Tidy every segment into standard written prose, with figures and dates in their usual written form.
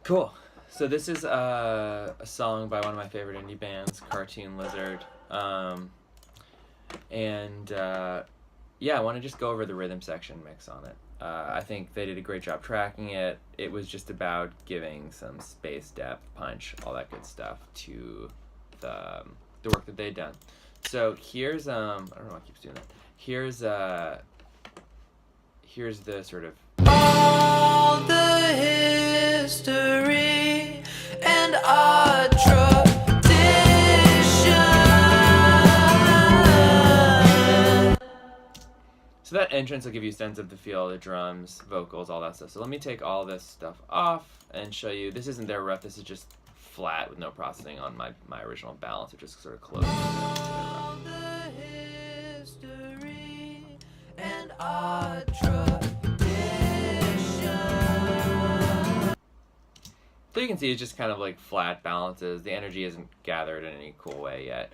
Cool. So this is a song by one of my favorite indie bands, Cartoon Lizard. And yeah, I want to just go over the rhythm section mix on it. I think they did a great job tracking it. It was just about giving some space, depth, punch, all that good stuff to the work that they'd done. So here's I don't know why it keeps doing that. Here's the sort of all the history and our tradition. So that entrance will give you a sense of the feel, the drums, vocals, all that stuff. So let me take all this stuff off and show you. This isn't their rough. This is just flat with no processing on my original balance, which is sort of close to All the history and our tradition. So you can see it's just kind of like flat balances. The energy isn't gathered in any cool way yet.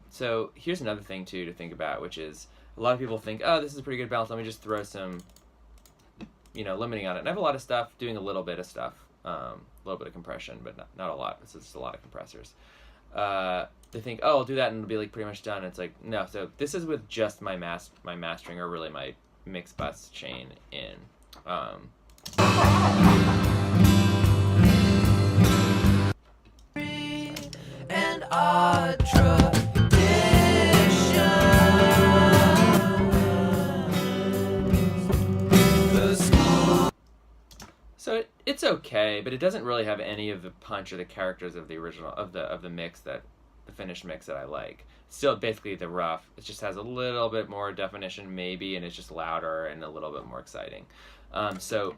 So here's another thing too to think about, which is a lot of people think, oh, this is a pretty good balance. Let me just throw some, limiting on it. And I have a lot of stuff doing a little bit of stuff, a little bit of compression, but not a lot. It's just a lot of compressors. They think, oh, I'll do that and it'll be like pretty much done. It's like, no. So this is with just my mastering, or really my mix bus chain in. And our tradition. So it's okay, but it doesn't really have any of the punch or the characters of the original of the mix, that the finished mix that I like. Still basically the rough. It just has a little bit more definition maybe, and it's just louder and a little bit more exciting. So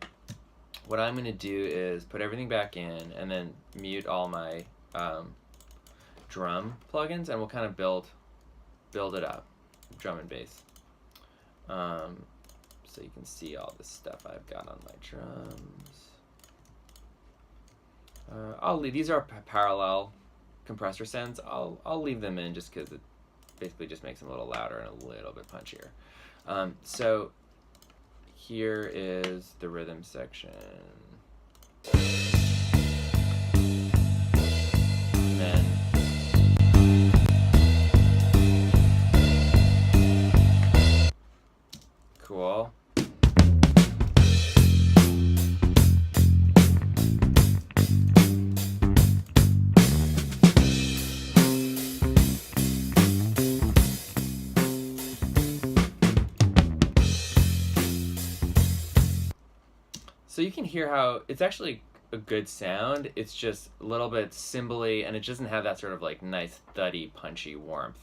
what I'm going to do is put everything back in and then mute all my drum plugins, and we'll kind of build it up, drum and bass. So you can see all this stuff I've got on my drums. These are parallel compressor sends. I'll leave them in just because it basically just makes them a little louder and a little bit punchier. So here is the rhythm section. And then cool. So you can hear how it's actually a good sound. It's just a little bit cymbally, and it doesn't have that sort of like nice thuddy, punchy warmth.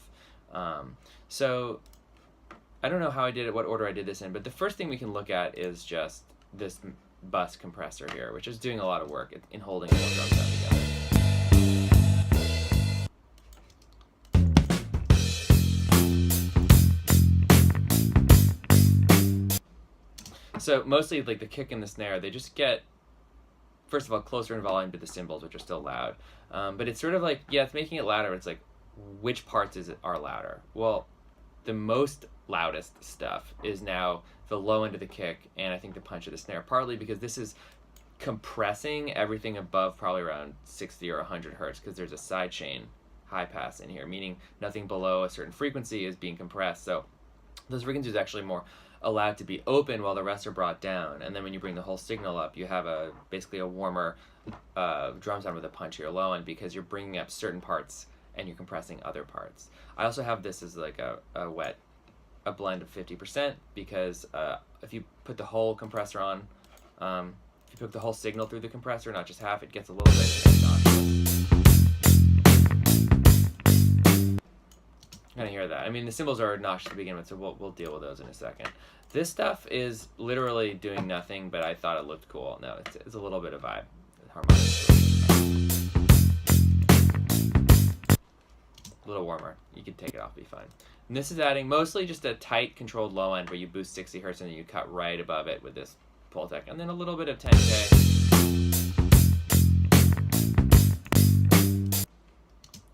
So I don't know how I did it, what order I did this in, but the first thing we can look at is just this bus compressor here, which is doing a lot of work in holding all the drums down together. So mostly like the kick and the snare, they just get, first of all, closer in volume to the cymbals, which are still loud. But it's sort of like, yeah, it's making it louder. It's like, which parts are louder? Well, the most loudest stuff is now the low end of the kick and I think the punch of the snare, partly because this is compressing everything above probably around 60 or 100 hertz, because there's a sidechain high pass in here, meaning nothing below a certain frequency is being compressed. So those frequencies are actually more allowed to be open while the rest are brought down. And then when you bring the whole signal up, you have basically a warmer drum sound with a punchier low end, because you're bringing up certain parts and you're compressing other parts. I also have this as like a blend of 50%, because if you put the whole compressor on, if you put the whole signal through the compressor, not just half, it gets a little bit obnoxious. Kind of hear that. I mean, the cymbals are obnoxious to begin with, so we'll deal with those in a second. This stuff is literally doing nothing, but I thought it looked cool. No, it's a little bit of vibe. Harmonics. A little warmer. You can take it off, be fine. And this is adding mostly just a tight, controlled low end where you boost 60 hertz and then you cut right above it with this Pultec, and then a little bit of 10K.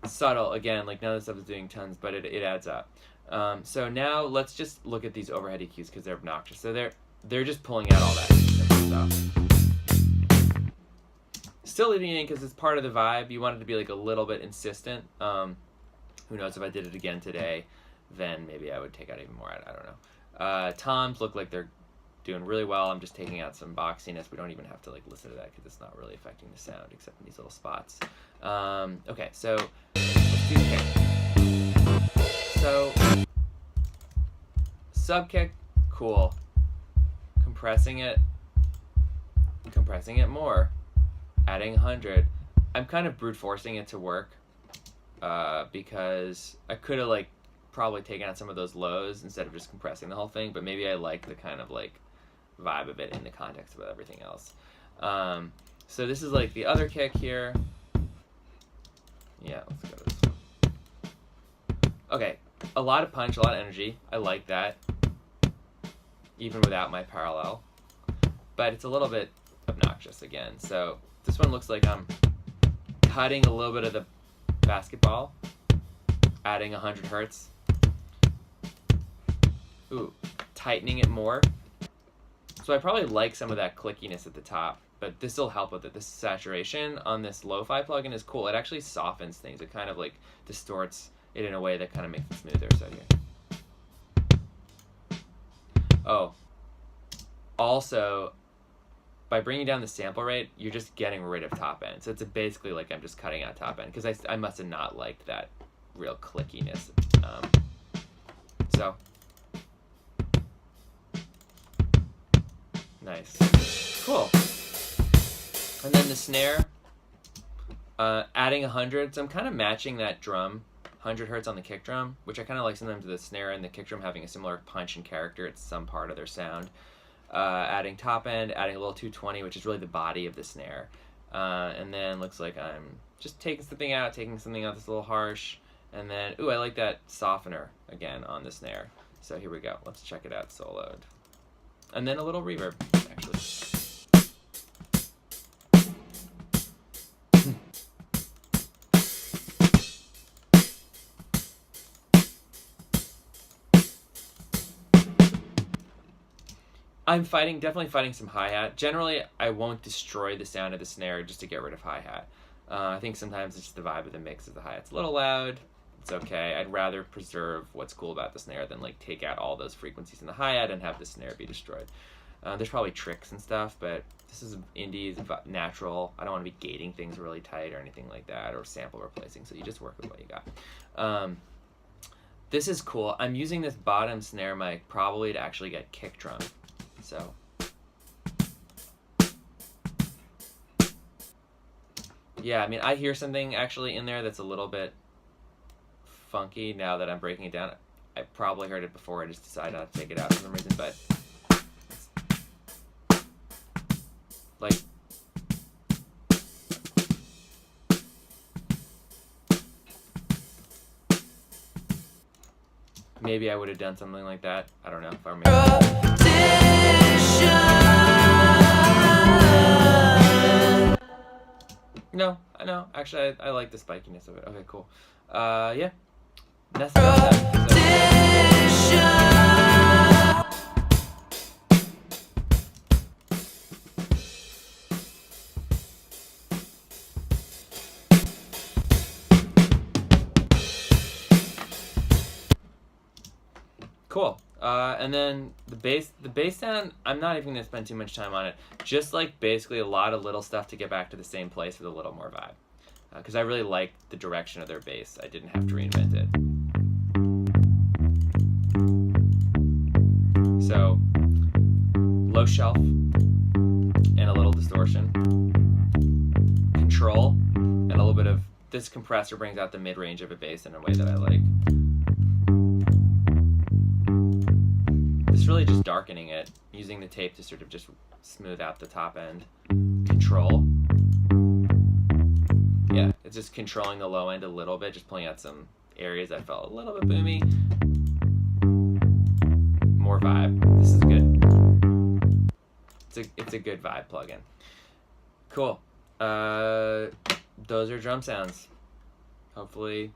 Subtle, again, like none of this stuff is doing tons, but it adds up. So now let's just look at these overhead EQs, because they're obnoxious. So they're just pulling out all that stuff. still leaving it in because it's part of the vibe. You want it to be like a little bit insistent. Who knows, if I did it again today, then maybe I would take out even more. I don't know. Toms look like they're doing really well. I'm just taking out some boxiness. We don't even have to like listen to that because it's not really affecting the sound except in these little spots. Okay, so let's do kick. So sub kick, cool. Compressing it more, adding 100. I'm kind of brute forcing it to work because I could have like probably taken out some of those lows instead of just compressing the whole thing, but maybe I like the kind of like vibe of it in the context of everything else. So this is like the other kick here. Yeah, let's go to this one. Okay, a lot of punch, a lot of energy. I like that, even without my parallel. But it's a little bit obnoxious again. So this one looks like I'm cutting a little bit of the basketball, adding 100 hertz. Ooh, tightening it more. So I probably like some of that clickiness at the top, but this will help with it. This saturation on this lo-fi plugin is cool. It actually softens things. It kind of like distorts it in a way that kind of makes it smoother. So here. Oh, also, by bringing down the sample rate, you're just getting rid of top end. So it's basically like I'm just cutting out top end because I must have not liked that real clickiness. So. Nice. Cool. And then the snare, adding 100. So I'm kind of matching that drum, 100 hertz on the kick drum, which I kind of like sometimes the snare and the kick drum having a similar punch and character. It's some part of their sound. Adding top end, adding a little 220, which is really the body of the snare. And then looks like I'm just taking something out that's a little harsh. And then, ooh, I like that softener again on the snare. So here we go. Let's check it out soloed. And then a little reverb, actually. I'm definitely fighting some hi-hat. Generally, I won't destroy the sound of the snare just to get rid of hi-hat. I think sometimes it's just the vibe of the mix of the hi-hat's a little loud. It's okay. I'd rather preserve what's cool about the snare than like take out all those frequencies in the hi-hat and have the snare be destroyed. There's probably tricks and stuff, but this is indie, it's natural. I don't want to be gating things really tight or anything like that, or sample replacing, so you just work with what you got. This is cool. I'm using this bottom snare mic probably to actually get kick drum. So yeah, I mean, I hear something actually in there that's a little bit funky now that I'm breaking it down. I probably heard it before. I just decided not to take it out for some reason, but like maybe I would have done something like that. I don't know if I remember. No, actually I like the spikiness of it. Okay, cool. Yeah. That's that. Cool. And then the bass sound, I'm not even going to spend too much time on it. Just like basically a lot of little stuff to get back to the same place with a little more vibe. Because I really like the direction of their bass. I didn't have to reinvent it. So, low shelf and a little distortion. Control and a little bit of, this compressor brings out the mid-range of a bass in a way that I like. It's really just darkening it, using the tape to sort of just smooth out the top end. Control. Yeah, it's just controlling the low end a little bit, just pulling out some areas that felt a little bit boomy. More vibe. This is good. It's a good vibe plugin. Cool. Those are drum sounds. Hopefully